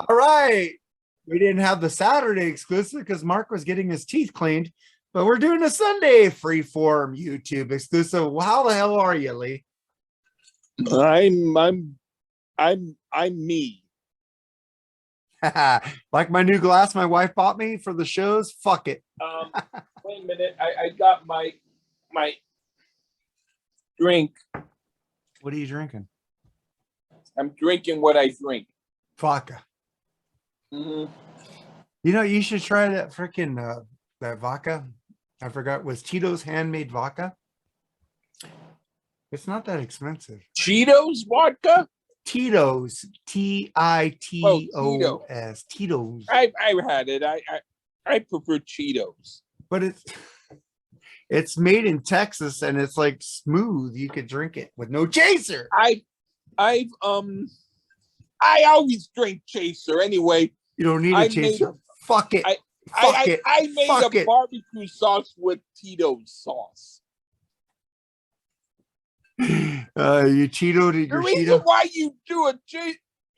All right. We didn't have the Saturday exclusive because Mark was getting his teeth cleaned, but we're doing a Sunday freeform YouTube exclusive. How the hell are you, Lee? I'm me. Like my new glass my wife bought me for the shows. Fuck it. Wait a minute. I got my drink. What are you drinking? I'm drinking what I drink. Vodka. Mm-hmm. You know, you should try that freaking that vodka. I forgot, was Tito's handmade vodka. It's not that expensive. Cheetos vodka? Tito's, Titos. Tito's. I've had it. I prefer Cheetos. But it's made in Texas and it's like smooth. You could drink it with no chaser. I always drink chaser anyway. You don't need a chaser. Fuck it. I made a barbecue sauce with Tito's sauce. You Cheetoed your reason why you do a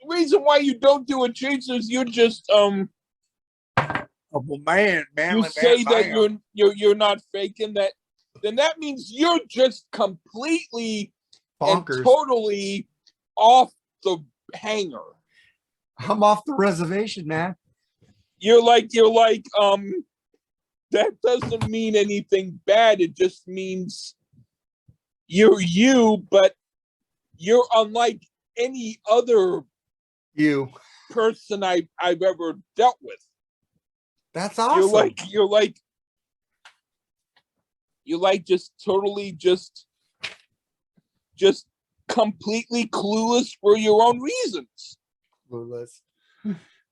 reason why you don't do a chaser is you're just oh man, you say that you're not faking that, then that means you're just completely bonkers and totally off the hanger. I'm off the reservation, man. You're like that doesn't mean anything bad. It just means you're you, but you're unlike any other person I've ever dealt with. That's awesome. You're like just totally just completely clueless for your own reasons. Clueless.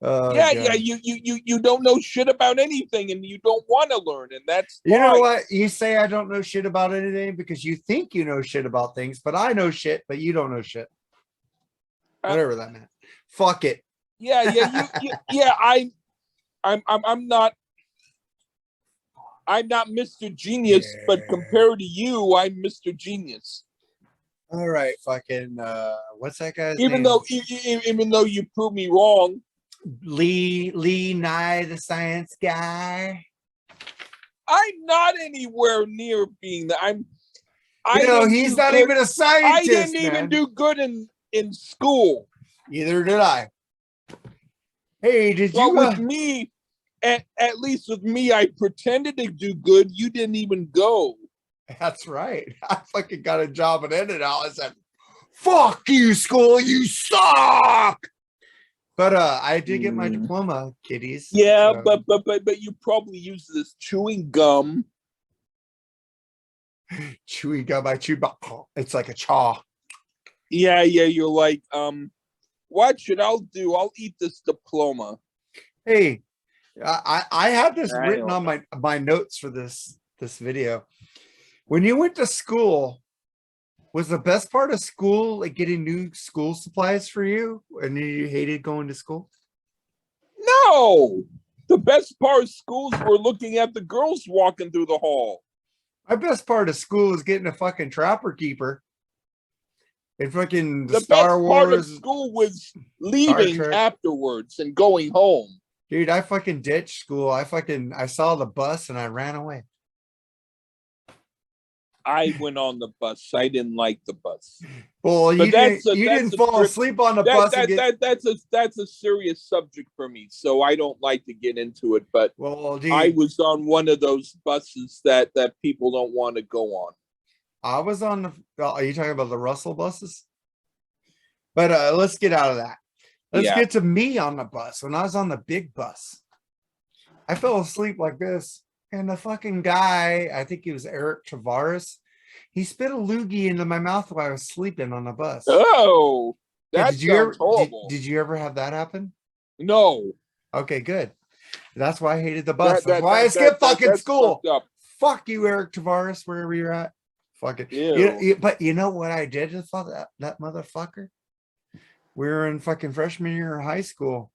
Yeah. You don't know shit about anything, and you don't want to learn, and that's you know what you say. I don't know shit about anything because you think you know shit about things, but I know shit, but you don't know shit. Whatever that meant. Fuck it. Yeah. I'm not Mr. Genius, but compared to you, I'm Mr. Genius. All right, fucking what's that guy's name? Even though you proved me wrong. Lee Nye, the science guy. I'm not anywhere near being that. He's not even a scientist. I didn't even do good in school. Neither did I. Hey, did you? With me, at least with me, I pretended to do good. You didn't even go. That's right. I fucking got a job and ended out. I said, "Fuck you, school. You suck." But I did get my diploma, kiddies. Yeah, so. but you probably use this chewing gum. Chewing gum, I chew. It's like a chaw. Yeah. You're like, what should I do? I'll eat this diploma. Hey, I have this written on my notes for this video. When you went to school, was the best part of school like getting new school supplies for you, and you hated going to school? No, the best part of schools were looking at the girls walking through the hall. My best part of school is getting a fucking trapper keeper. And fucking the Star best Wars. Part of school was leaving afterwards and going home. Dude, I fucking ditched school. I saw the bus and I ran away. I went on the bus. I didn't like the bus. Well, you didn't fall asleep on the bus. That's a serious subject for me, so I don't like to get into it. But I was on one of those buses that people don't want to go on. I was on the. Are you talking about the Russell buses? But let's get out of that. Let's get to me on the bus. When I was on the big bus, I fell asleep like this. And the fucking guy, I think he was Eric Tavares, he spit a loogie into my mouth while I was sleeping on the bus. Oh, that sounds horrible. Did you ever have that happen? No. Okay, good. That's why I hated the bus. That's why I skipped fucking school. Fuck you, Eric Tavares, wherever you're at. Fucking. But you know what I did to that motherfucker? We were in fucking freshman year of high school.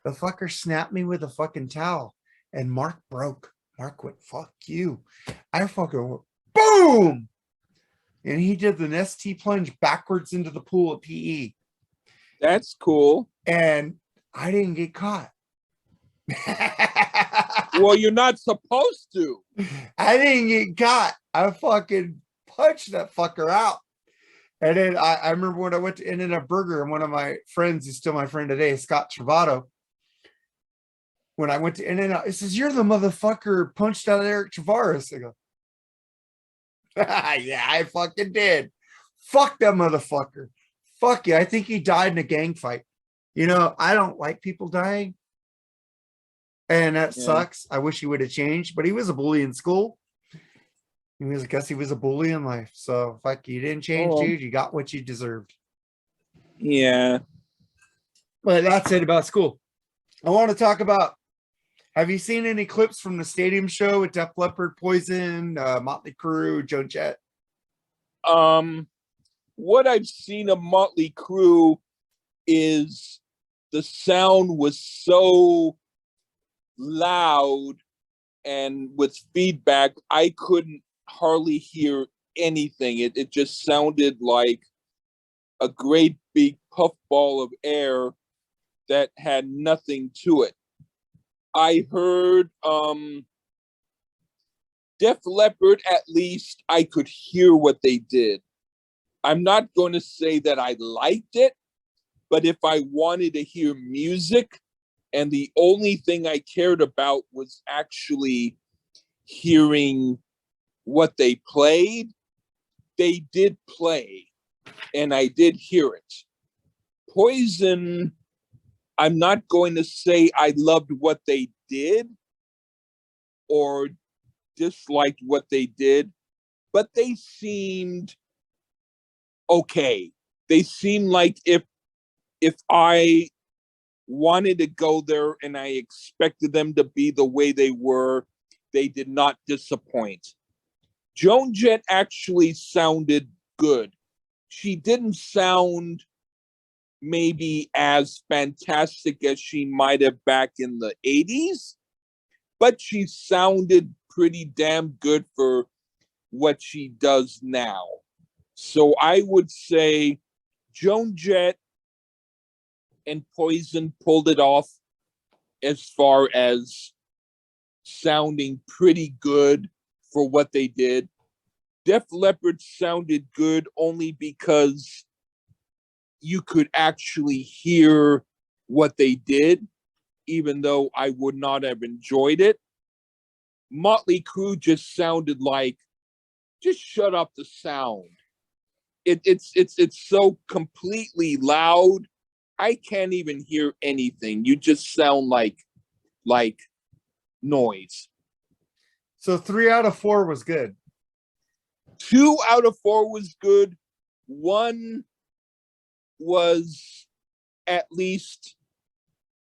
The fucker snapped me with a fucking towel, and Mark broke. Mark went, "Fuck you." I fucking went, boom. And he did the ST plunge backwards into the pool of PE. That's cool. And I didn't get caught. Well, you're not supposed to. I didn't get caught. I fucking punched that fucker out. And then I remember when I went to In-N-Out Burger, and one of my friends, who's still my friend today, Scott Travato, when I went to In-N-Out, he says, "You're the motherfucker punched out Eric Tavares." I go, "Yeah, I fucking did. Fuck that motherfucker. Fuck you. I think he died in a gang fight." You know, I don't like people dying. And that sucks. I wish he would have changed, but he was a bully in school. I guess he was a bully in life. So fuck you, didn't change, dude. You got what you deserved. Yeah. But that's it about school. I want to talk about, have you seen any clips from the stadium show with Def Leppard, Poison, Motley Crue, Joan Jett? What I've seen of Motley Crue is the sound was so loud and with feedback, I couldn't hardly hear anything. It just sounded like a great big puffball of air that had nothing to it. I heard Def Leppard, at least I could hear what they did. I'm not going to say that I liked it, but if I wanted to hear music and the only thing I cared about was actually hearing what they played, they did play, and I did hear it. Poison, I'm not going to say I loved what they did or disliked what they did, but they seemed okay. They seemed like if I wanted to go there and I expected them to be the way they were, they did not disappoint. Joan Jett actually sounded good. She didn't sound maybe as fantastic as she might have back in the 80s, but she sounded pretty damn good for what she does now. So I would say Joan Jett and Poison pulled it off as far as sounding pretty good for what they did. Def Leppard sounded good only because you could actually hear what they did, even though I would not have enjoyed it. Motley Crue just sounded like, just shut up the sound. It's so completely loud. I can't even hear anything. You just sound like noise. So 3 out of 4 was good. 2 out of 4 was good. 1 was at least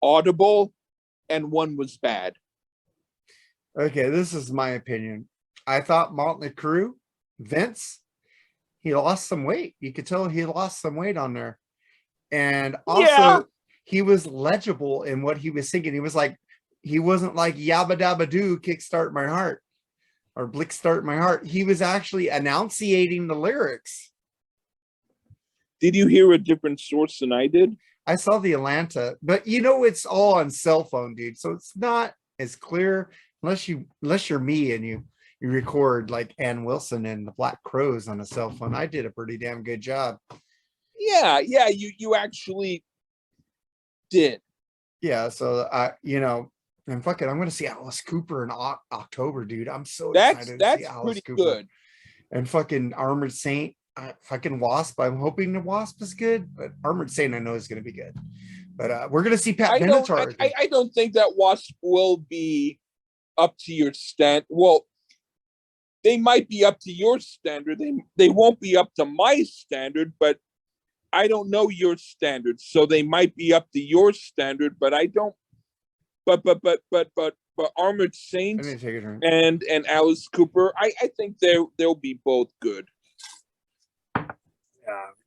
audible, and 1 was bad. Okay, this is my opinion. I thought Motley Crue, Vince, he lost some weight. You could tell he lost some weight on there. And also, he was legible in what he was singing. He wasn't like Yabba Dabba Doo, Kickstart My Heart or Blick Start My Heart. He was actually enunciating the lyrics. Did you hear a different source than I did? I saw the Atlanta, but you know, it's all on cell phone, dude. So it's not as clear unless you're me and you record like Ann Wilson and the Black Crowes on a cell phone. I did a pretty damn good job. Yeah, you actually did. Yeah, so and fuck it, I'm going to see Alice Cooper in October, dude. I'm so excited to see Alice Cooper. Good. And fucking Armored Saint, fucking Wasp. I'm hoping the Wasp is good, but Armored Saint I know is going to be good. But we're going to see Pat Benatar. I don't think that Wasp will be up to your standard. Well, they might be up to your standard. They won't be up to my standard, but I don't know your standards, so they might be up to your standard, but I don't. But Armored Saint and Alice Cooper, I think they'll be both good.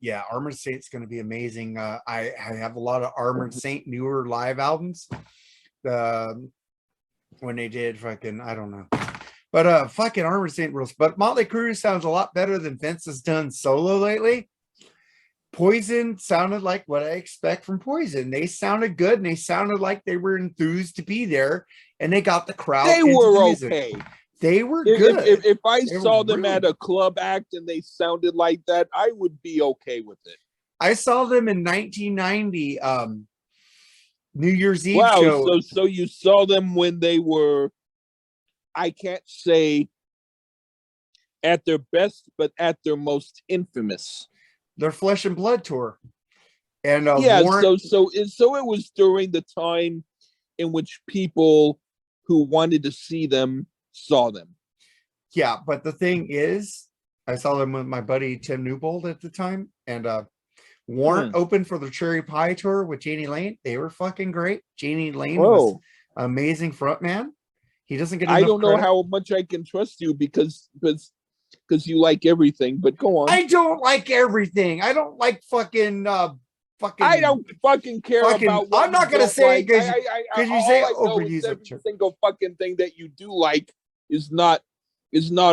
Yeah, Armored Saint's going to be amazing. I have a lot of Armored Saint newer live albums. When they did fucking, I don't know. But fucking Armored Saint rules. But Motley Crue sounds a lot better than Vince has done solo lately. Poison sounded like what I expect from Poison. They sounded good, and they sounded like they were enthused to be there, and they got the crowd. They were okay. They were good. If I saw them at a club act and they sounded like that, I would be okay with it. I saw them in 1990, New Year's Eve show. Wow, so you saw them when they were, I can't say at their best, but at their most infamous. Their Flesh and Blood tour. And so it was during the time in which people who wanted to see them saw them. Yeah, but the thing is, I saw them with my buddy Tim Newbold at the time, and Warrant opened for the Cherry Pie tour with Janie Lane. They were fucking great. Janie Lane was an amazing frontman. He doesn't get enough I don't know credit. how much I can trust you because you like everything, but go on. I don't like everything. I don't like fucking I don't fucking care about what I'm not gonna say because you say overuse every single fucking thing that you do like is not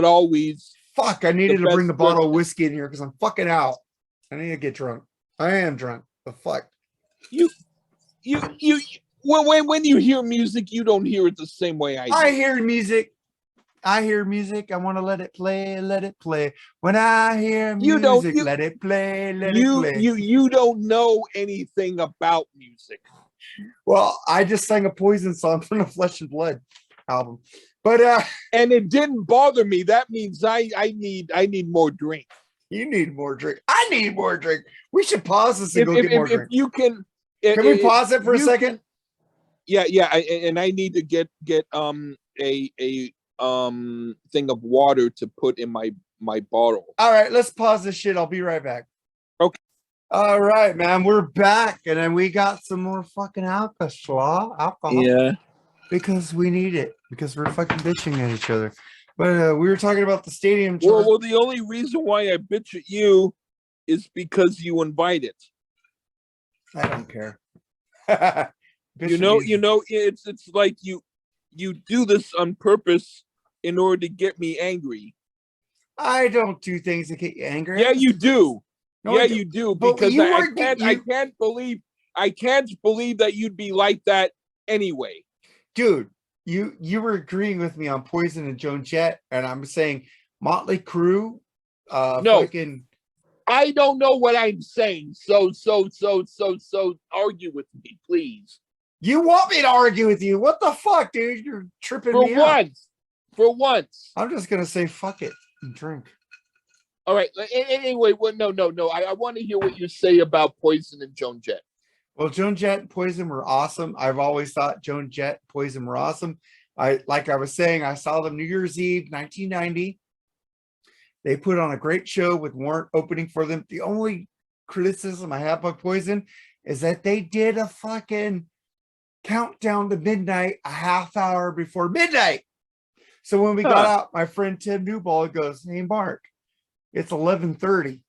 always. Fuck, I needed to bring the bottle of whiskey in here because I'm fucking out. I need to get drunk. I am drunk. The fuck. You when you hear music, you don't hear it the same way I do. I hear music. I want to let it play, let it play. When I hear music, let it play, let it play. You don't know anything about music. Well, I just sang a Poison song from the Flesh and Blood album. But and it didn't bother me. That means I need more drink. You need more drink. I need more drink. We should pause this and go get more drink. If you can we pause it for a second? Yeah, and I need to get a thing of water to put in my bottle. All right, let's pause this shit. I'll be right back. Okay. All right, man, we're back, and then we got some more fucking alcohol. Yeah. Because we need it. Because we're fucking bitching at each other. But we were talking about the stadium tour. Well, the only reason why I bitch at you is because you invite it. I don't care. you know, it's like you do this on purpose in order to get me angry. I don't do things to get you angry. Yeah, you do. No, you do. Because I can't believe that you'd be like that anyway. Dude, you were agreeing with me on Poison and Joan Jett, and I'm saying Motley Crue. No, fucking... I don't know what I'm saying. So argue with me, please. You want me to argue with you? What the fuck, dude? You're tripping me out. For once. I'm just gonna say fuck it and drink. All right. Anyway, no. I want to hear what you say about Poison and Joan Jett. Well, Joan Jett and Poison were awesome. I've always thought Joan Jett and Poison were awesome. Like I was saying, I saw them New Year's Eve, 1990. They put on a great show with Warrant opening for them. The only criticism I have of Poison is that they did a fucking countdown to midnight a half hour before midnight. So when we got out, my friend Tim Newbold goes, "Hey, Mark, it's 11:30.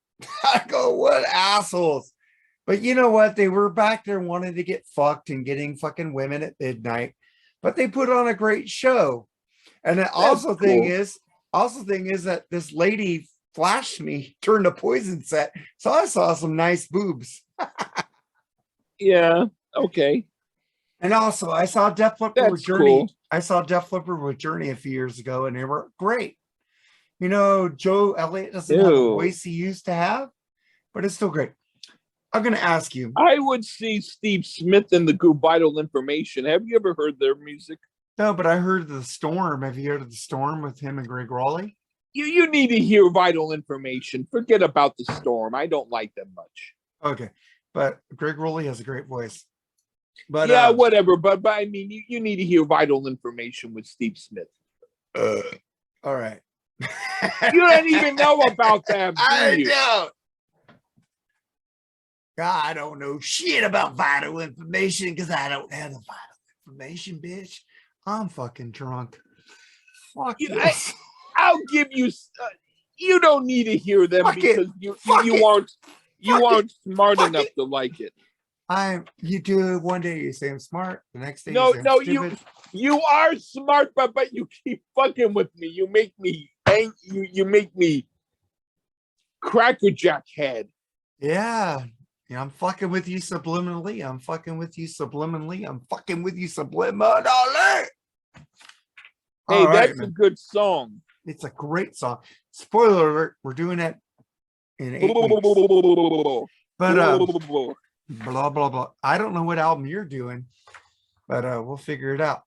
I go, "What assholes." But you know what? They were back there wanting to get fucked and getting fucking women at midnight. But they put on a great show. And the thing is that this lady flashed me during the Poison set. So I saw some nice boobs. Yeah. Okay. And also I saw Def Leppard with Journey. Cool. I saw Def Leppard with Journey a few years ago, and they were great. You know, Joe Elliott doesn't have the voice he used to have, but it's still great. I'm going to ask you. I would see Steve Smith in the group Vital Information. Have you ever heard their music? No, but I heard The Storm. Have you heard of The Storm with him and Greg Rowley? You need to hear Vital Information. Forget about The Storm. I don't like them much. Okay. But Greg Rowley has a great voice. But yeah, whatever. But I mean, you need to hear Vital Information with Steve Smith. All right. You don't even know about them. I don't. I don't know shit about Vital Information because I don't have the Vital Information, bitch. I'm fucking drunk. Fuck you. I'll give you. You don't need to hear them because you aren't smart enough to like it. You do it one day, you say I'm smart. The next day, you say I'm stupid. You are smart, but you keep fucking with me. You make me you make me crackerjack head. Yeah. Yeah, I'm fucking with you subliminally. I'm fucking with you subliminally. I'm fucking with you subliminally. Hey, that's a good song. It's a great song. Spoiler alert, we're doing it in 8 weeks. But blah blah blah. I don't know what album you're doing, but we'll figure it out.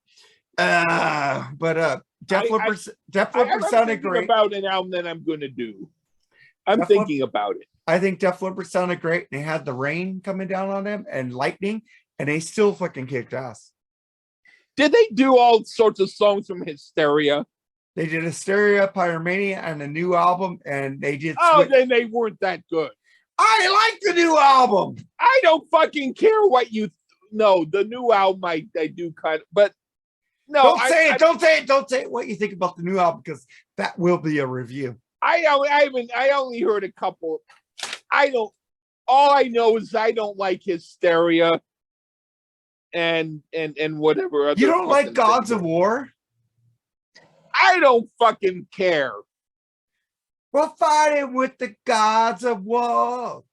Def Leppard sounded great. About an album that I'm going to do. I'm thinking about it. I think Def Leppard sounded great. They had the rain coming down on them and lightning, and they still fucking kicked ass. Did they do all sorts of songs from Hysteria? They did Hysteria, Pyromania, and a new album, and they did. Then they weren't that good. I like the new album. I don't fucking care what you know. The new album, I do kind of, but no. Don't say what you think about the new album, because that will be a review. I only heard a couple. All I know is I don't like Hysteria and whatever. You don't like Gods of War? I don't fucking care. We're fighting with the gods of war.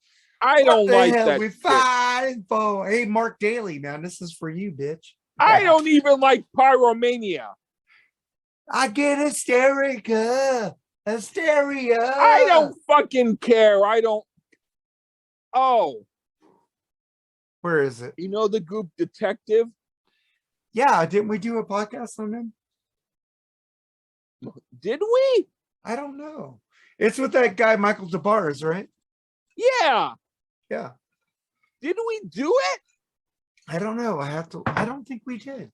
I don't like that. We fighting for. Hey, Mark Daly, man, this is for you, bitch. I don't even like Pyromania. I get hysteria. I don't fucking care. I don't. Oh. Where is it? You know the group Detective? Yeah, didn't we do a podcast on them? Did we? I don't know. It's with that guy Michael DeBars, right? Yeah. Yeah. Did we do it? I don't know. I don't think we did.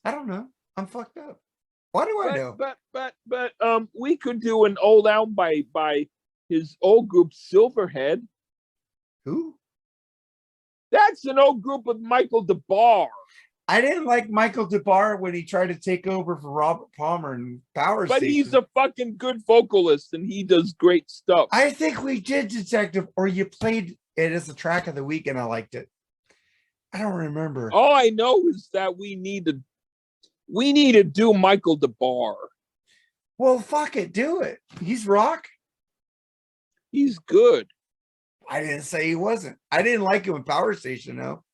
I don't know. I'm fucked up. Why do I know? But we could do an old album by his old group Silverhead. Who? That's an old group with Michael DeBar. I didn't like Michael DeBar when he tried to take over for Robert Palmer and Power Station. But he's a fucking good vocalist and he does great stuff. I think we did Detective, or you played it as a track of the week and I liked it. I don't remember. All I know is that we need to do Michael DeBar. Well, fuck it, do it. He's rock. He's good. I didn't say he wasn't. I didn't like him in Power Station, though.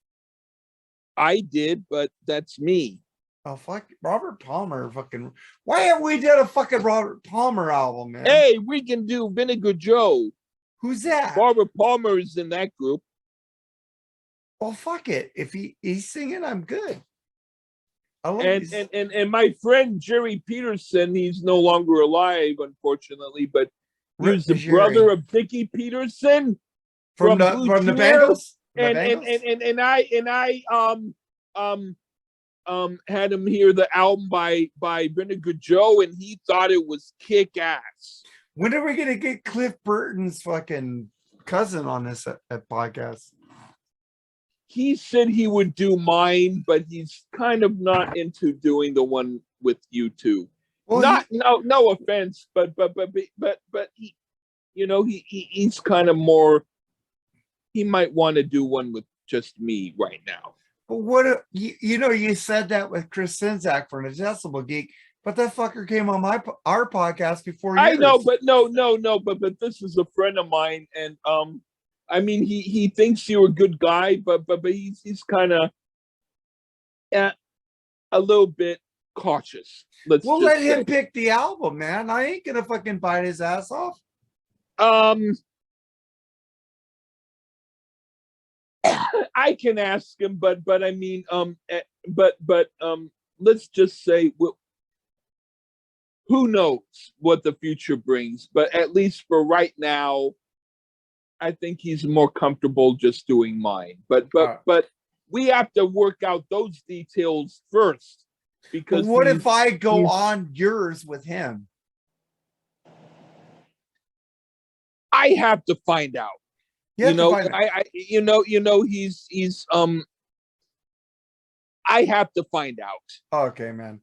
I did, but that's me. Oh, fuck. Robert Palmer, fucking. Why haven't we done a fucking Robert Palmer album, man? Hey, we can do Vinegar Joe. Who's that? Robert Palmer is in that group. Well, fuck it. If he's singing, I'm good. And my friend Jerry Peterson, he's no longer alive, unfortunately, but he was the brother of Dickie Peterson from the Bengals. And I had him hear the album by Vinegar Joe, and he thought it was kick ass. When are we gonna get Cliff Burton's fucking cousin on this at podcast? He said he would do mine, but he's kind of not into doing the one with you two. Well, no offense, but he, you know, he's kind of more. He might want to do one with just me right now. But what you said that with Chris Czynszak for an Accessible Geek, but that fucker came on our podcast before. I know, but no, but this is a friend of mine, and I mean, he thinks you're a good guy, but he's kind of a little bit cautious. We'll let him pick the album, man. I ain't gonna fucking bite his ass off. I can ask him, but I mean, let's just say, who knows what the future brings? But at least for right now, I think he's more comfortable just doing mine. But we have to work out those details first. Because what if I go on yours with him? I have to find out. He's I have to find out. Okay, man.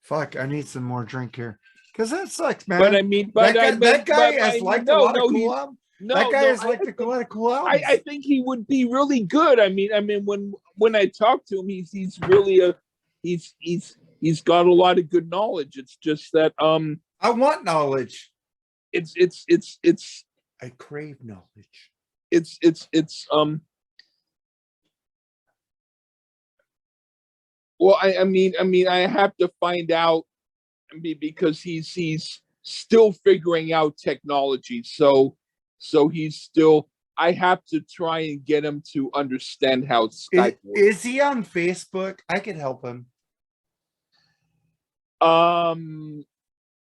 Fuck, I need some more drink here. Because that sucks, man. But I mean, that guy has liked a lot of cool albums. That guy has liked a lot of cool albums. I think he would be really good. I mean, when I talk to him, he's really he's got a lot of good knowledge. It's just that I want knowledge. It's I crave knowledge. It's well, I mean, I have to find out. I mean, because he's still figuring out technology, so he's still. I have to try and get him to understand how Skype works. Is he on Facebook? I could help him.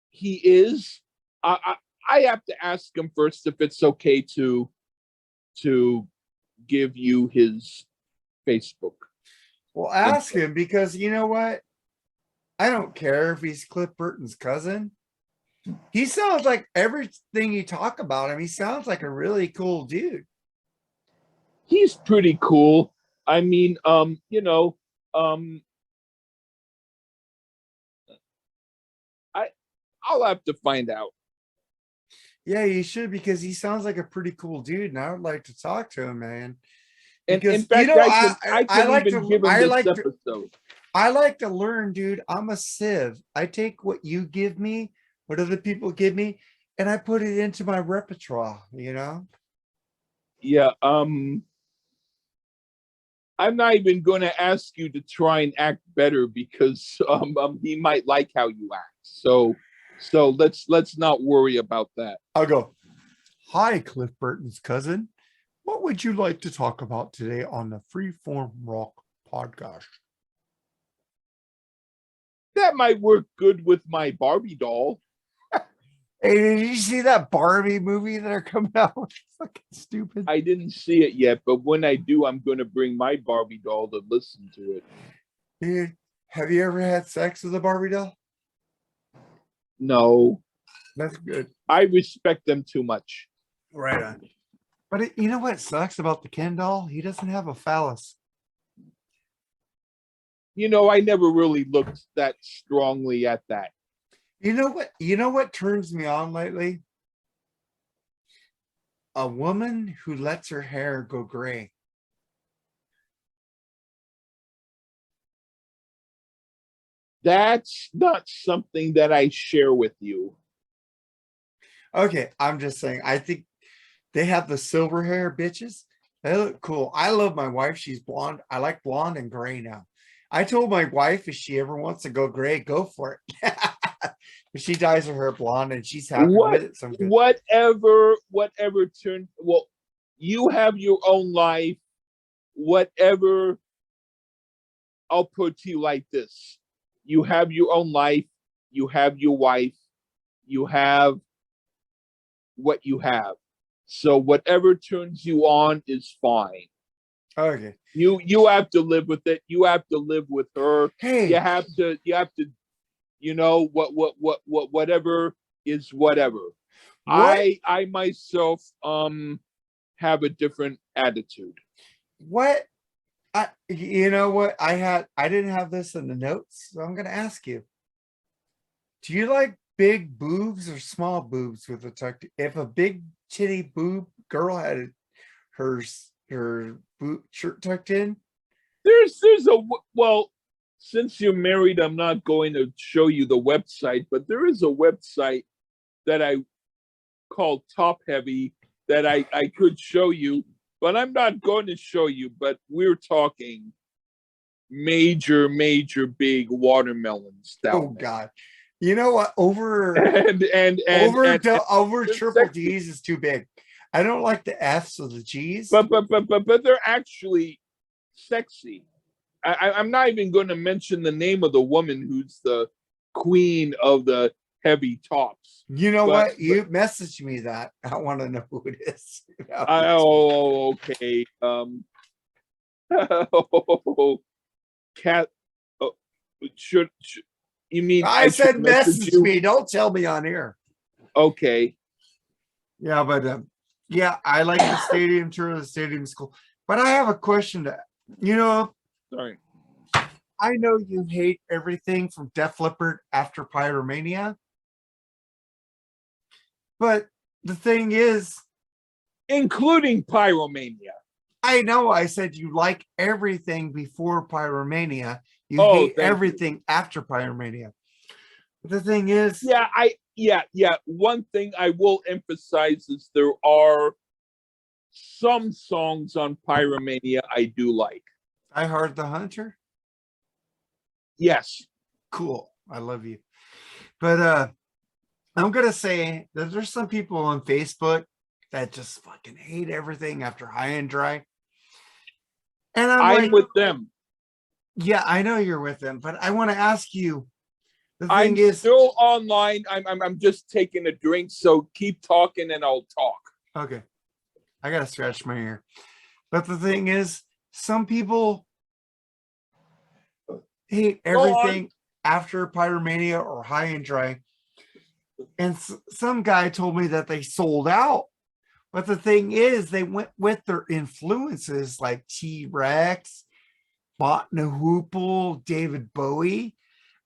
He is. I have to ask him first if it's okay to give you his Facebook. Well, ask him, because you know what? I don't care if he's Cliff Burton's cousin. He sounds like everything you talk about him. He sounds like a really cool dude. He's pretty cool. I mean, you know, I'll have to find out. Yeah, you should, because he sounds like a pretty cool dude, and I would like to talk to him, man. And in fact, you know, I like to give him this episode. I like to learn, dude. I'm a sieve. I take what you give me, what other people give me, and I put it into my repertoire, you know? Yeah. I'm not even going to ask you to try and act better, because he might like how you act. So let's not worry about that. I'll go, hi, Cliff Burton's cousin. What would you like to talk about today on the Freeform Rock podcast? That might work good with my Barbie doll. Hey, did you see that Barbie movie that are coming out? Fucking stupid. I didn't see it yet, but when I do, I'm going to bring my Barbie doll to listen to it. Dude, have you ever had sex with a Barbie doll? No. That's good. I respect them too much. Right on. But you know what sucks about the Ken doll? He doesn't have a phallus. You know, I never really looked that strongly at that. You know what? You know what turns me on lately? A woman who lets her hair go gray. That's not something that I share with you. Okay, I'm just saying, I think they have the silver hair bitches. They look cool. I love my wife. She's blonde. I like blonde and gray now. I told my wife if she ever wants to go gray, go for it. If she dyes her hair blonde and she's happy with it, so good. Whatever turn. Well, you have your own life. Whatever. I'll put to you like this: you have your own life. You have your wife. You have what you have. So whatever turns you on is fine. Okay. You have to live with it. You have to live with her. Hey. You have to, you know, whatever is whatever. What? I myself have a different attitude. What? You know what? I didn't have this in the notes, so I'm gonna ask you. Do you like big boobs or small boobs with a tuck? If a big titty boob girl had her shirt tucked in, there's a, well, since you're married, I'm not going to show you the website, but there is a website that I call Top Heavy that I could show you, but I'm not going to show you. But we're talking major big watermelons down oh there. God. You know what? Over triple D's is too big. I don't like the F's or the G's. But they're actually sexy. I'm not even going to mention the name of the woman who's the queen of the heavy tops. You know what? You messaged me that. I want to know who it is. Oh, okay. Cat. Should you mean? I said message me. Don't tell me on air. Okay. Yeah, but yeah, I like the stadium tour. The stadium is cool. But I have a question to, you know. Sorry. I know you hate everything from Def Leppard after Pyromania. But the thing is, including Pyromania. I know I said you like everything before Pyromania. You hate everything after Pyromania. The thing is, one thing I will emphasize is there are some songs on Pyromania I do like. I Heart the Hunter. Yes. Cool. I love you. But I'm gonna say that there's some people on Facebook that just fucking hate everything after High and Dry. And I'm like, with them. Yeah, I know you're with them, but I want to ask you. The thing I'm is, still online. I'm just taking a drink, so keep talking and I'll talk. Okay. I gotta scratch my ear. But the thing is, some people hate everything after Pyromania or High and Dry. And some guy told me that they sold out. But the thing is, they went with their influences like T-Rex, Motley Crue, David Bowie.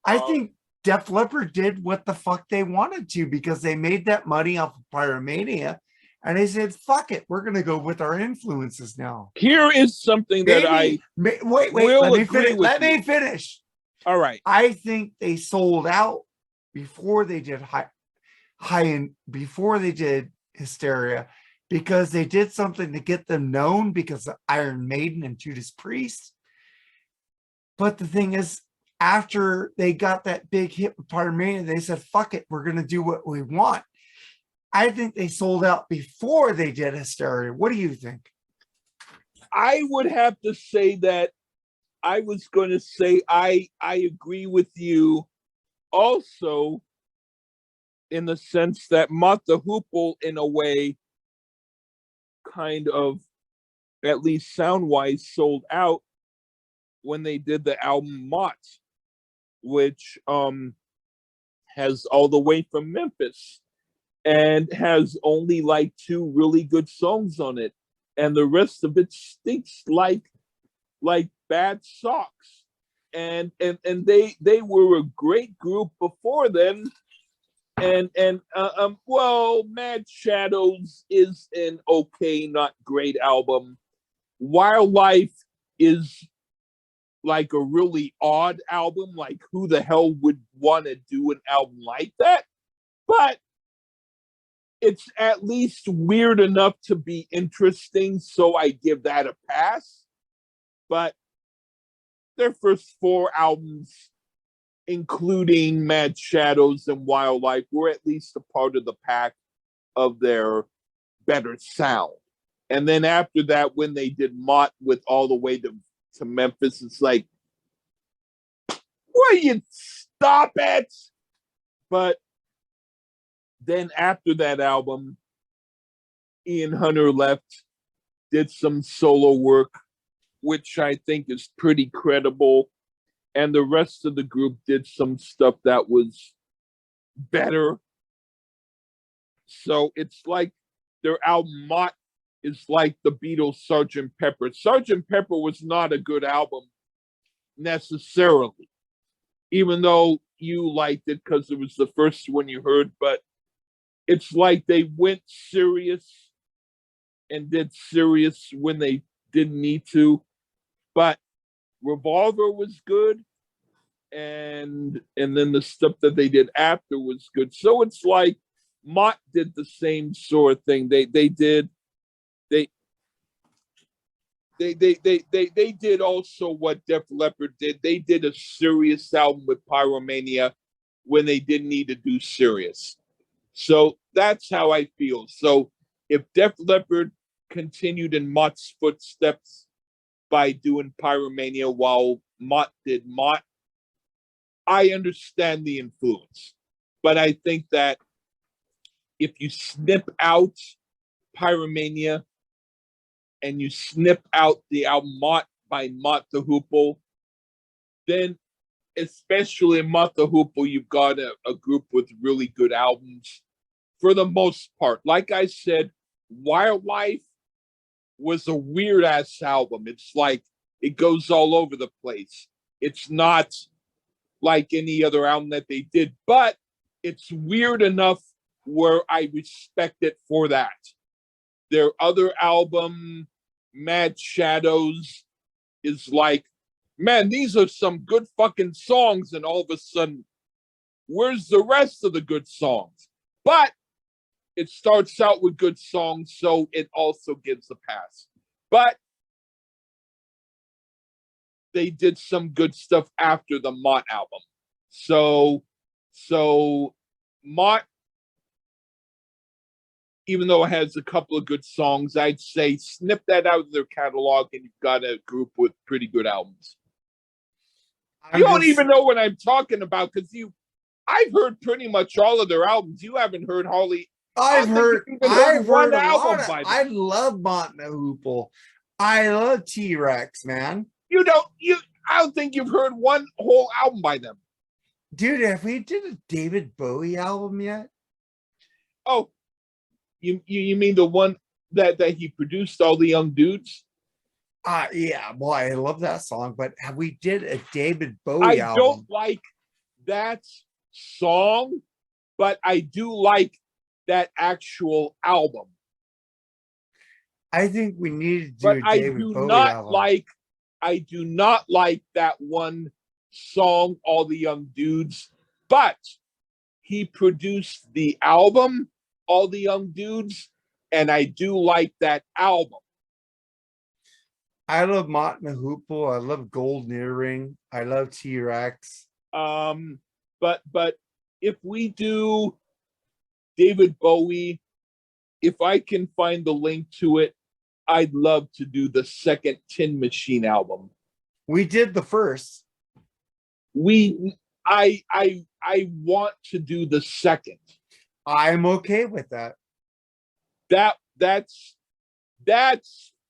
I think Def Leppard did what the fuck they wanted to because they made that money off of Pyromania. And they said, fuck it, we're going to go with our influences now. Here is something that wait, let me finish. All right. I think they sold out before they did before they did Hysteria, because they did something to get them known because of Iron Maiden and Judas Priest. But the thing is, after they got that big hit with Pyromania, they said, fuck it, we're going to do what we want. I think they sold out before they did Hysteria. What do you think? I would have to say that I was going to say I agree with you also in the sense that Motley Crue, in a way, kind of, at least sound-wise, sold out when they did the album Mott, which has All the Way from Memphis and has only like 2 really good songs on it, and the rest of it stinks like bad socks. And they were a great group before then. Well, Mad Shadows is an okay, not great album. Wildlife is like a really odd album. Like, who the hell would want to do an album like that? But it's at least weird enough to be interesting, so I give that a pass. But their first 4 albums, including Mad Shadows and Wildlife, were at least a part of the pack of their better sound. And then after that, when they did Mott with All the Way to Memphis, it's like, will you stop it? But then after that album, Ian Hunter left, did some solo work, which I think is pretty credible. And the rest of the group did some stuff that was better. So it's like their album Mott is like the Beatles' Sgt. Pepper. Sgt. Pepper was not a good album necessarily, even though you liked it because it was the first one you heard. But it's like they went serious and did serious when they didn't need to. But Revolver was good, and then the stuff that they did after was good. So it's like Mott did the same sort of thing. They did also what Def Leppard did. They did a serious album with Pyromania when they didn't need to do serious. So that's how I feel. So if Def Leppard continued in Mott's footsteps by doing Pyromania while Mott did Mott, I understand the influence. But I think that if you snip out Pyromania and you snip out the album Mott by Motley Crue, then especially in Motley Crue, you've got a group with really good albums for the most part. Like I said, Wildlife was a weird ass album. It's like it goes all over the place. It's not like any other album that they did, but it's weird enough where I respect it for that. Their other album, Mad Shadows, is like, man, these are some good fucking songs, and all of a sudden Where's the rest of the good songs? But it starts out with good songs, so it also gives a pass. But they did some good stuff after the Mott album. So Mott, even though it has a couple of good songs, I'd say snip that out of their catalog and you've got a group with pretty good albums. You don't even know what I'm talking about because I've heard pretty much all of their albums. You haven't heard Holly. I've heard one album by them. I love Mott and Hoople. I love T-Rex, man. I don't think you've heard one whole album by them. Dude, have we did a David Bowie album yet? Oh, you mean the one that he produced, All the Young Dudes? Yeah, boy, I love that song, but have we did a David Bowie album? I don't like that song, but I do like that actual album. I think we need to do a David Bowie album. I do not like that one song, All the Young Dudes, but he produced the album, All the Young Dudes, and I do like that album. I love Mott and Hoople. I love Golden Earring. I love T-Rex. But if we do David Bowie, if I can find the link to it, I'd love to do the second Tin Machine album. We did the first. I want to do the second. I'm okay with that. That's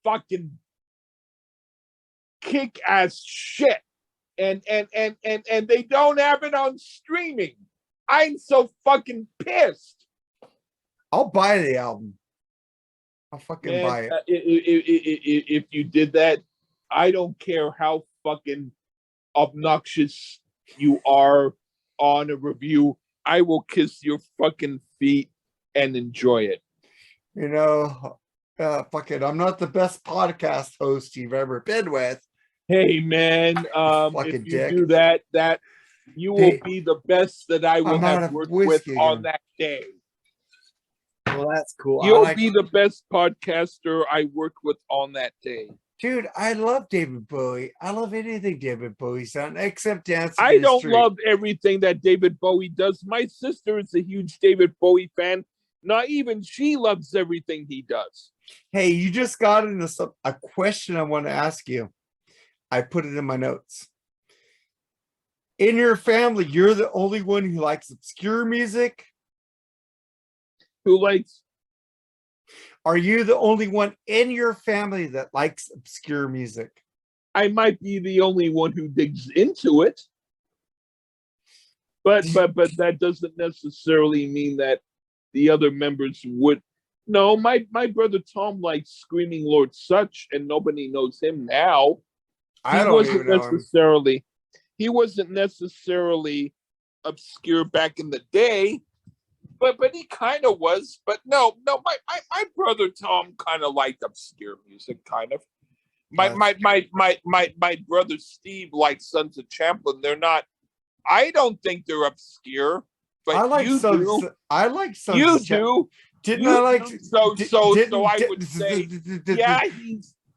fucking kick-ass shit. And they don't have it on streaming. I'm so fucking pissed. I'll buy the album. I'll fucking buy it. If you did that, I don't care how fucking obnoxious you are on a review. I will kiss your fucking feet and enjoy it. You know, fuck it. I'm not the best podcast host you've ever been with. Hey man, if you do that you will be the best that I will have worked with on that day. Well, that's cool. You'll be the best podcaster I worked with on that day. Dude, I love David Bowie. I love anything David Bowie's done, except Dance. I don't love everything that David Bowie does. My sister is a huge David Bowie fan. Not even she loves everything he does. Hey, you just got into a question I want to ask you. I put it in my notes. In your family, you're the only one who likes obscure music? Who likes? Are you the only one in your family that likes obscure music? I might be the only one who digs into it. But that doesn't necessarily mean that the other members would. No, my brother Tom likes Screaming Lord Sutch, and nobody knows him now. He wasn't necessarily obscure back in the day, but he kind of was. But no, my brother Tom kind of liked obscure music, kind of. My brother Steve likes Sons of Champlin. They're not. I don't think they're obscure, but I like you do. I like Sons. You do. Didn't I like? So I would say, yeah,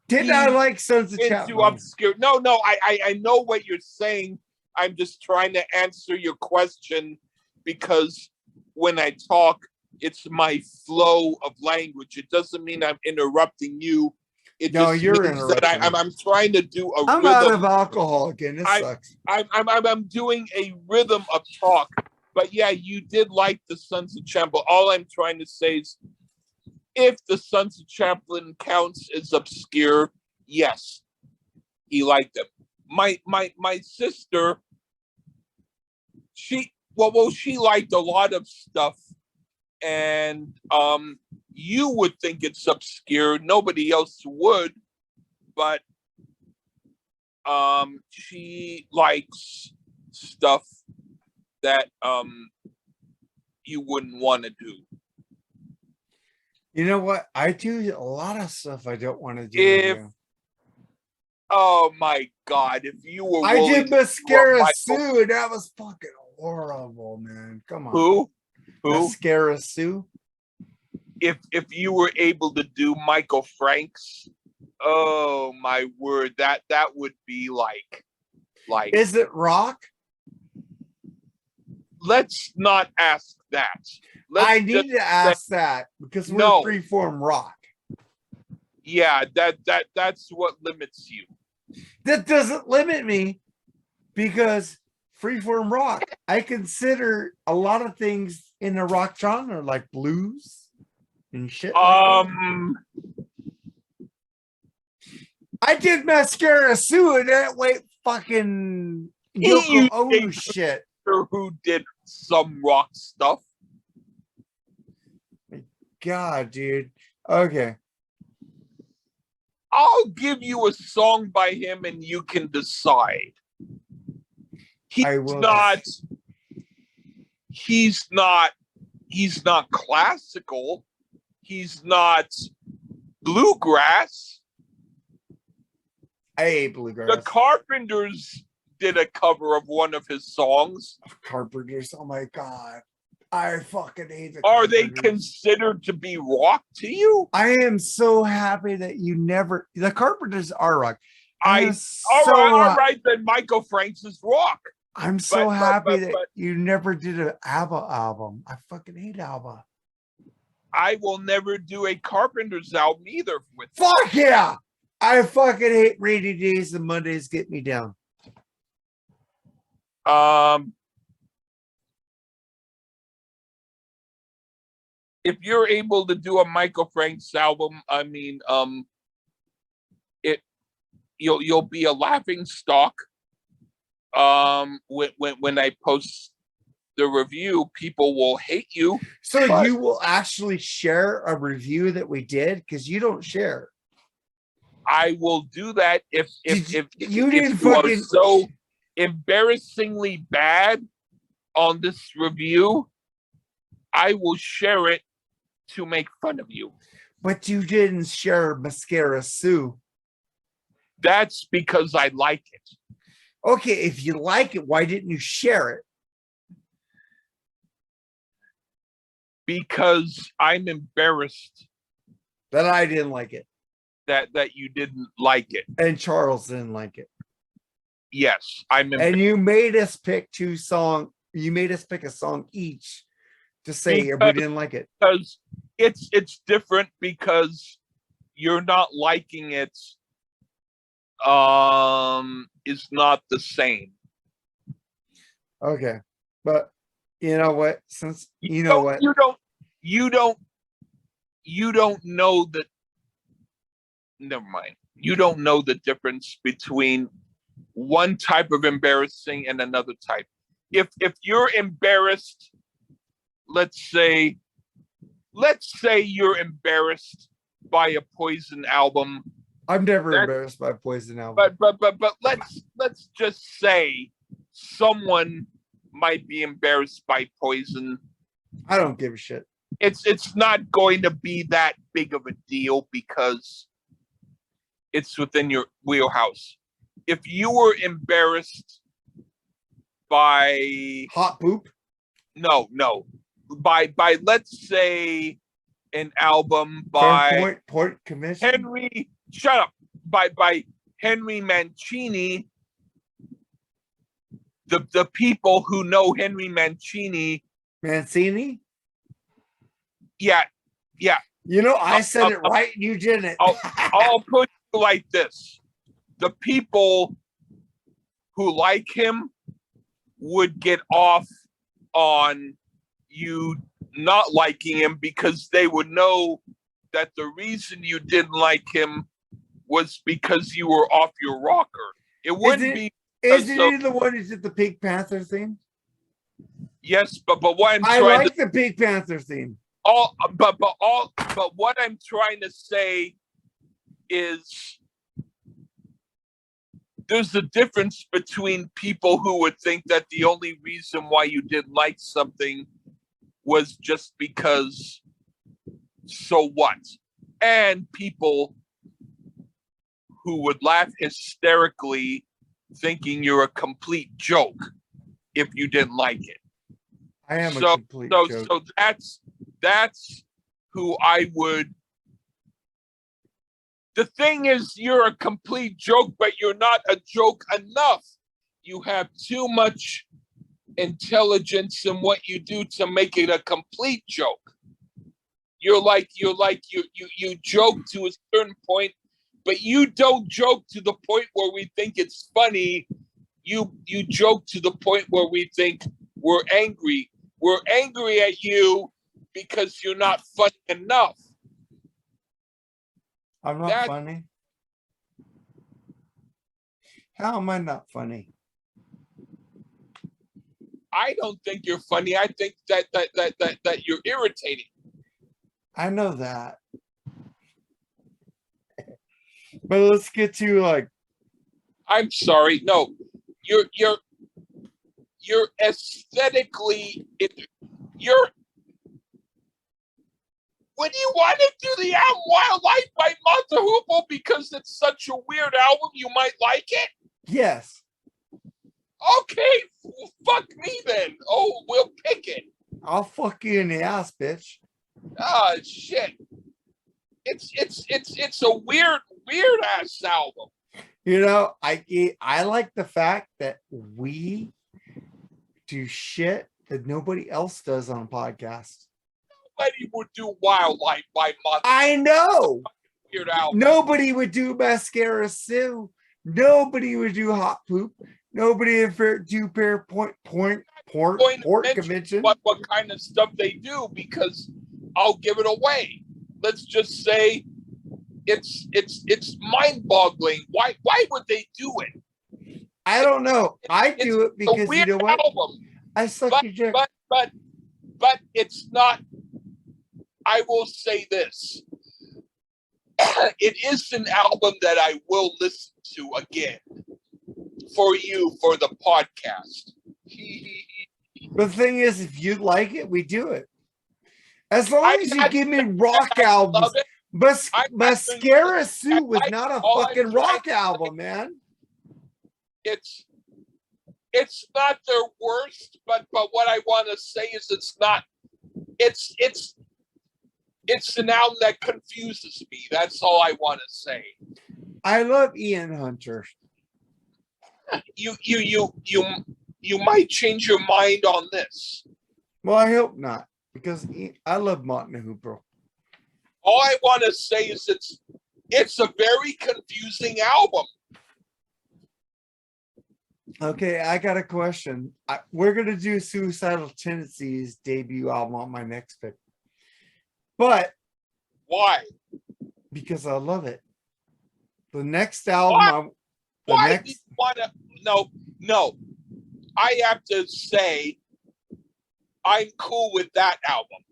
Didn't I like Sons of Champlin? Obscure. No, I know what you're saying. I'm just trying to answer your question because when I talk, it's my flow of language. It doesn't mean I'm interrupting you. You're interrupting. I'm trying to do a I'm rhythm. out of alcohol again. This sucks. I'm doing a rhythm of talk. But yeah, you did like the Sons of Champlin. All I'm trying to say is, if the Sons of Champlin counts as obscure, yes, he liked them. My sister, she liked a lot of stuff, and you would think it's obscure. Nobody else would, but she likes stuff that you wouldn't want to do. You know what? I do a lot of stuff I don't want to do. Oh my God! If you were, I did Mascara Sue, and that was fucking horrible, man. Come on. Who? Mascara Sue. If you were able to do Michael Franks, oh my word, that would be like. Is it rock? Let's not ask that. I need to ask that because we're freeform rock. Yeah, that's what limits you. That doesn't limit me because freeform rock, I consider a lot of things in the rock genre like blues and shit. I did Mascara Sue and that fucking Yoko Ono shit. Who did some rock stuff? God, dude. Okay. I'll give you a song by him and you can decide. He's not classical. He's not bluegrass. I hate bluegrass. The Carpenters did a cover of one of his songs. Carpenters, oh my God. I fucking hate the Are they considered to be rock to you? I am so happy that you never. The Carpenters are rock. All right, then Michael Franks is rock. I'm so happy that you never did an ABBA album. I fucking hate ABBA. I will never do a Carpenters album either. Fuck yeah! I fucking hate Rainy Days and Mondays Get Me Down. If you're able to do a Michael Franks album, I mean, you'll be a laughing stock. When I post the review, people will hate you. So you will actually share a review that we did because you don't share. I will do that if you are so embarrassingly bad on this review. I will share it to make fun of you. But you didn't share Mascara Sue. That's because I like it. Okay, if you like it, why didn't you share it? Because I'm embarrassed that I didn't like it. That you didn't like it. And Charles didn't like it. Yes, and you made us pick two songs. You made us pick a song each to say we didn't like it. Because it's different because you're not liking it is not the same. Okay. But you know what? Since you don't know that. Never mind. You don't know the difference between one type of embarrassing and another type. If you're embarrassed, let's say you're embarrassed by a Poison album. I'm never embarrassed by a Poison album. But let's just say someone might be embarrassed by Poison. I don't give a shit. It's not going to be that big of a deal because it's within your wheelhouse. If you were embarrassed by Hot Poop, no, by let's say an album by Point Commission, Henry. Shut up. By Henry Mancini. The people who know Henry Mancini. Yeah. You know, I said it right and you didn't. I'll put it like this. The people who like him would get off on you not liking him because they would know that the reason you didn't like him was because you were off your rocker. It wouldn't be. Isn't he the one who did the Pink Panther theme? Yes, but what I like the Pink Panther theme. But what I'm trying to say is there's a difference between people who would think that the only reason why you didn't like something was just because so what? And people who would laugh hysterically thinking you're a complete joke. if you didn't like it. I am a complete joke. So that's who I would. The thing is, you're a complete joke, but you're not a joke enough. You have too much intelligence in what you do to make it a complete joke. You joke to a certain point, but you don't joke to the point where we think it's funny. You joke to the point where we think we're angry. We're angry at you because you're not funny enough. I'm not funny. How am I not funny? I don't think you're funny. I think that you're irritating. I know that. But let's get to like. I'm sorry. No, you're aesthetically. When you want to do the album Wildlife by Motley Crue because it's such a weird album, you might like it? Yes. Okay, fuck me then. Oh, we'll pick it. I'll fuck you in the ass, bitch. Ah, shit. It's a weird ass album. You know, I like the fact that we do shit that nobody else does on a podcast. Nobody would do Wildlife by Motley. I know. Weird album. Nobody would do Mascara Sue. Nobody would do Hot Poop. Nobody would do Port Convention. What kind of stuff they do, because I'll give it away. Let's just say it's mind-boggling. Why would they do it? I don't know. I do it because you know what? Album. I suck your dick. But it's not. I will say this. It is an album that I will listen to again for you for the podcast. But the thing is, if you like it, we do it. As long as you give me rock albums. Mascara Sue was not a fucking rock album, man. It's not their worst, but what I want to say is it's not. It's an album that confuses me. That's all I want to say. I love Ian Hunter. You might change your mind on this. Well, I hope not, because I love Motley Crue. All I want to say is it's a very confusing album. Okay, I got a question. We're gonna do Suicidal Tendencies debut album on my next pick. But why? Because I love it. The next album. Why do you want to? No. I have to say, I'm cool with that album.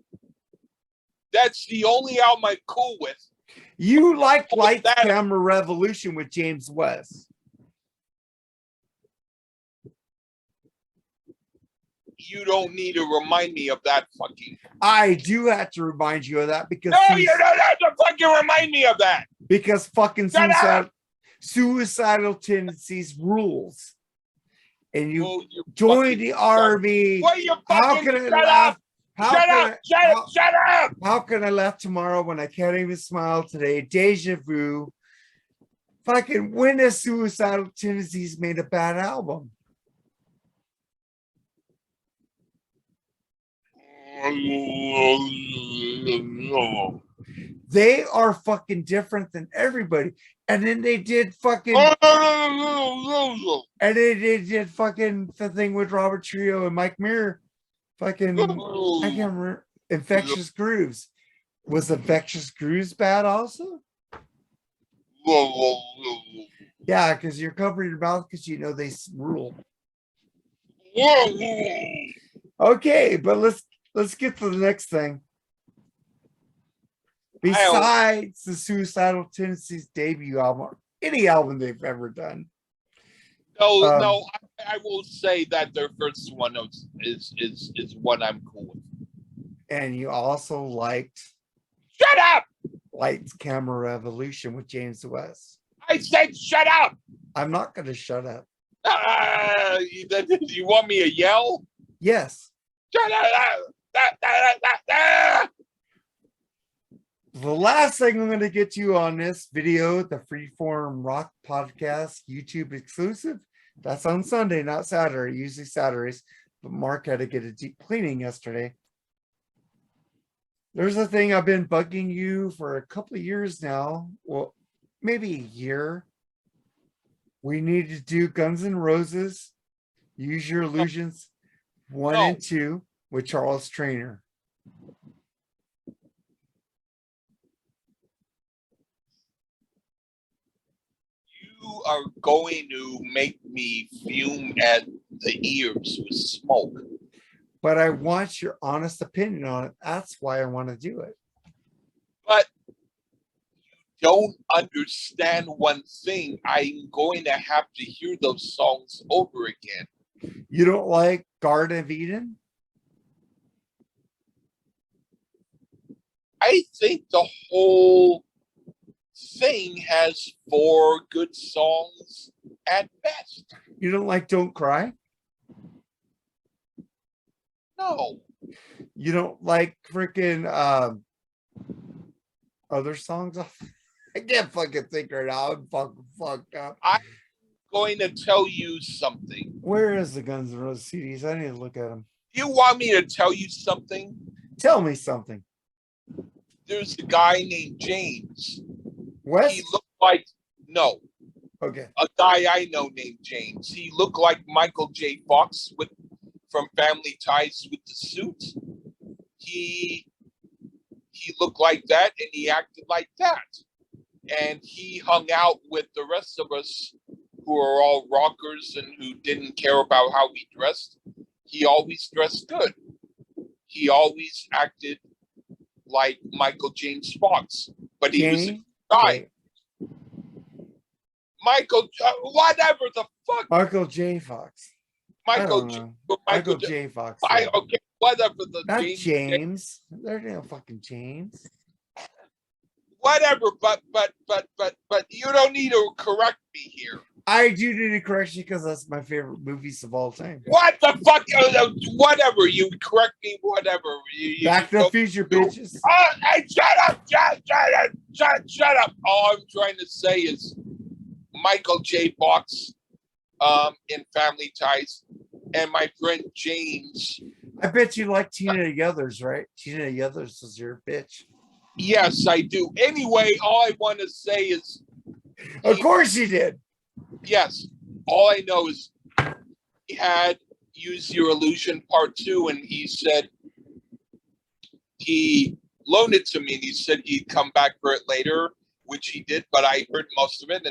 That's the only album I'm cool with. You like Lights, Camera, Revolution with James West. You don't need to remind me of that fucking. I do have to remind you of that because. No, you don't have to fucking remind me of that. Because fucking Suicidal Tendencies rules. And you join the army. How can I laugh? Shut up! How can I laugh tomorrow when I can't even smile today? Deja vu. Fucking when has Suicidal Tendencies made a bad album? They are fucking different than everybody. And then they did fucking and they did fucking the thing with Robert Trio and Mike Muir. Fucking I can't remember. Infectious Grooves. Was Infectious Grooves bad also? Yeah, because you're covering your mouth because you know they rule. Okay, but let's get to the next thing. Besides the Suicidal Tendencies debut album, any album they've ever done. No, I will say that their first one is what I'm cool with. And you also liked Shut up! Lights, Camera, Revolution with James West. I said shut up! I'm not going to shut up. You want me to yell? Yes. The last thing I'm going to get you on this video, the Freeform Rock Podcast YouTube exclusive, that's on Sunday, not Saturday, usually Saturdays, but Mark had to get a deep cleaning yesterday. There's a thing I've been bugging you for a couple of years now, well, maybe a year. We need to do Guns N' Roses, Use Your Illusions 1 and 2 with Charles Trainer. You are going to make me fume at the ears with smoke. But I want your honest opinion on it. That's why I want to do it. But you don't understand one thing. I'm going to have to hear those songs over again. You don't like Garden of Eden? I think the whole thing has 4 good songs at best. You don't like Don't Cry? No. You don't like freaking other songs? I can't fucking think right now. I'm fucking fucked up. I'm going to tell you something. Where is the Guns N' Roses CDs? I need to look at them. You want me to tell you something? Tell me something. There's a guy named James. What? He looked like, no. Okay. A guy I know named James. He looked like Michael J. Fox from Family Ties with the suit. He looked like that and he acted like that. And he hung out with the rest of us who are all rockers and who didn't care about how we dressed. He always dressed good. He always acted like Michael James Fox, but he was a guy. Okay. Michael, whatever the fuck. Michael J. Fox. Michael J. Fox. Okay, whatever the not James. There's no fucking James. Whatever, but you don't need to correct me here. I do need to correct you because that's my favorite movies of all time. What the fuck? Whatever, you correct me, whatever. Back to the Future, bitches. Hey, shut up. All I'm trying to say is Michael J. Fox in Family Ties and my friend James. I bet you like Tina Yothers, right? Tina Yothers is your bitch. Yes, I do. Anyway, all I want to say is... Of course you did. Yes. All I know is he had Use Your Illusion Part 2, and he said he loaned it to me, and he said he'd come back for it later, which he did, but I heard most of it.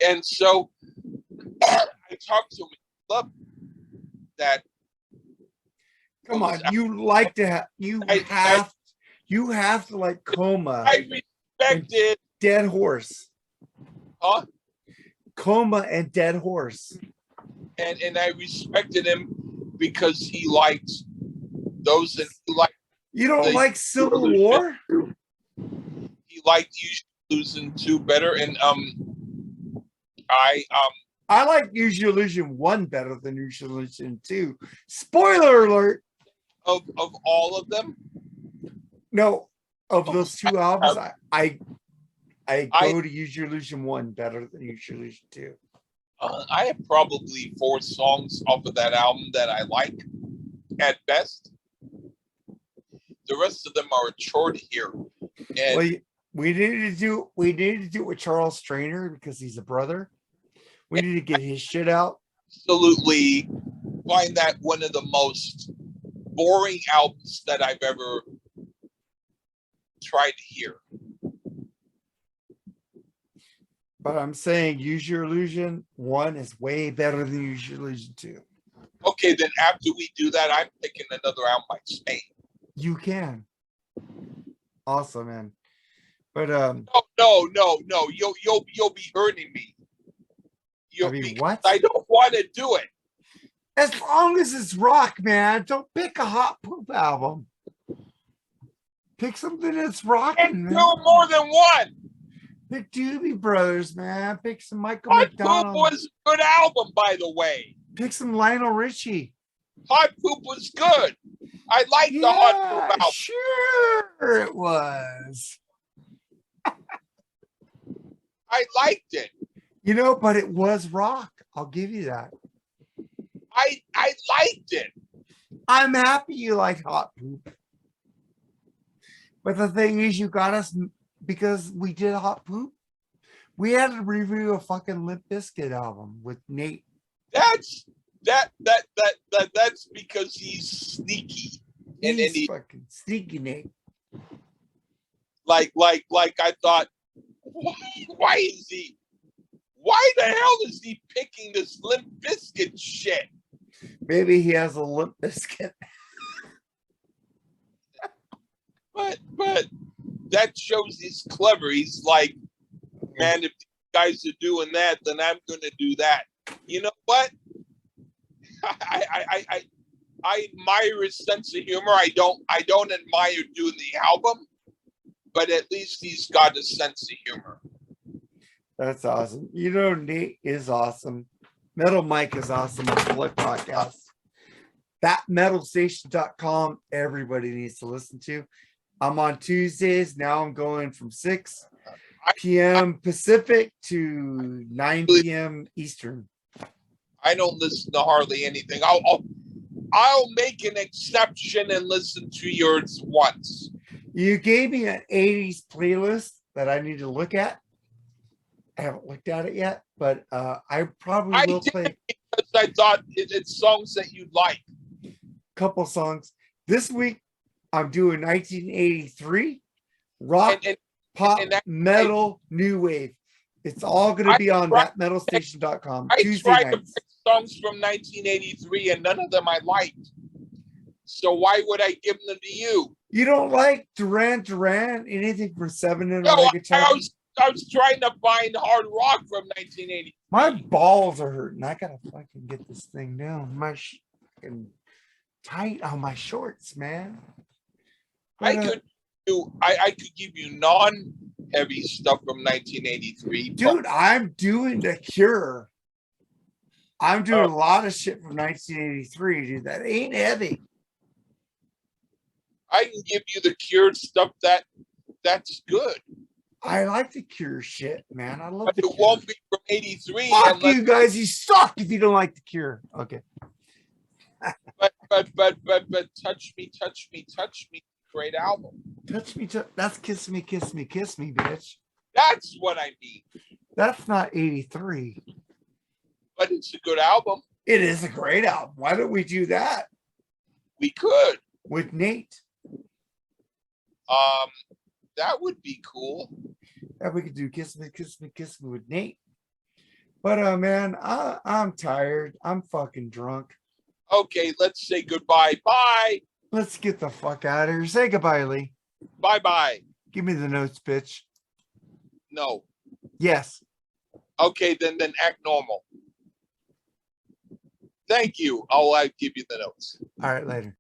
And so I talked to him. He loved that. Come on, you like to have... You have to like Coma. I respected Dead Horse. Huh? Coma and Dead Horse. And I respected him because he liked those and he liked. You don't like Civil War? He liked Use Your Illusion 2 better, and I like Use Your Illusion 1 better than Use Your Illusion 2. Spoiler alert. Of all of them. No, of those 2 albums, I go to Use Your Illusion 1 better than Use Your Illusion 2. I have probably 4 songs off of that album that I like at best. The rest of them are a chore to hear. And well, we needed to do it with Charles Trainer because he's a brother. We need to get his shit out. Absolutely find that one of the most boring albums that I've ever tried to hear. But I'm saying Use Your Illusion 1 is way better than Use Your Illusion 2. Okay, then after we do that, I'm picking another album by Spain. You can. Awesome, man. But no. You'll be hurting me. What? I don't want to do it. As long as it's rock, man. Don't pick a hot poop album. Pick something that's rocking. And do more than one. Pick Doobie Brothers, man. Pick some Michael Hot McDonald. Poop was a good album, by the way. Pick some Lionel Richie. Hot Poop was good. I liked the Hot Poop album. Sure it was. I liked it. You know, but it was rock. I'll give you that. I liked it. I'm happy you like Hot Poop. But the thing is, you got us because we did Hot Poop. We had to review a fucking Limp Bizkit album with Nate. That's because he's sneaky. He's fucking sneaky, Nate. Like I thought, why the hell is he picking this Limp Bizkit shit? Maybe he has a Limp Bizkit. But that shows he's clever. He's like, man, if these guys are doing that, then I'm gonna do that. You know what? I admire his sense of humor. I don't admire doing the album, but at least he's got a sense of humor. That's awesome. You know, Nate is awesome. Metal Mike is awesome on the Select Podcast. ThatMetalStation.com, everybody needs to listen to. I'm on Tuesdays. Now I'm going from 6 p.m. Pacific to 9 p.m. Eastern. I don't listen to hardly anything. I'll make an exception and listen to yours once. You gave me an 80s playlist that I need to look at. I haven't looked at it yet, but I probably will play. Because I thought it's songs that you'd like. Couple songs. This week, I'm doing 1983 rock, pop, metal, new wave. It's all going to be on thatmetalstation.com. I tried to pick songs from 1983 and none of them I liked. So why would I give them to you? You don't like Duran Duran? Anything for 7 and no, I was trying to find hard rock from 1980. My balls are hurting. I gotta fucking get this thing down. My fucking tight on my shorts, man. But, I could give you non-heavy stuff from 1983. Dude, I'm doing The Cure. I'm doing a lot of shit from 1983, dude. That ain't heavy. I can give you The Cure stuff that's good. I like The Cure shit, man. I love but The Cure. It won't be from 83. Fuck you guys, you suck if you don't like The Cure. Okay. but touch me. Great album. Touch me. That's Kiss Me, bitch. That's what I mean. That's not 83. But it's a good album. It is a great album. Why don't we do that? We could. With Nate. That would be cool. Yeah, we could do Kiss Me with Nate. But man, I'm tired. I'm fucking drunk. Okay, let's say goodbye. Bye. Let's get the fuck out of here. Say goodbye, Lee. Bye. Give me the notes, bitch. No. Yes. Okay, then act normal. Thank you. I'll give you the notes. All right, later.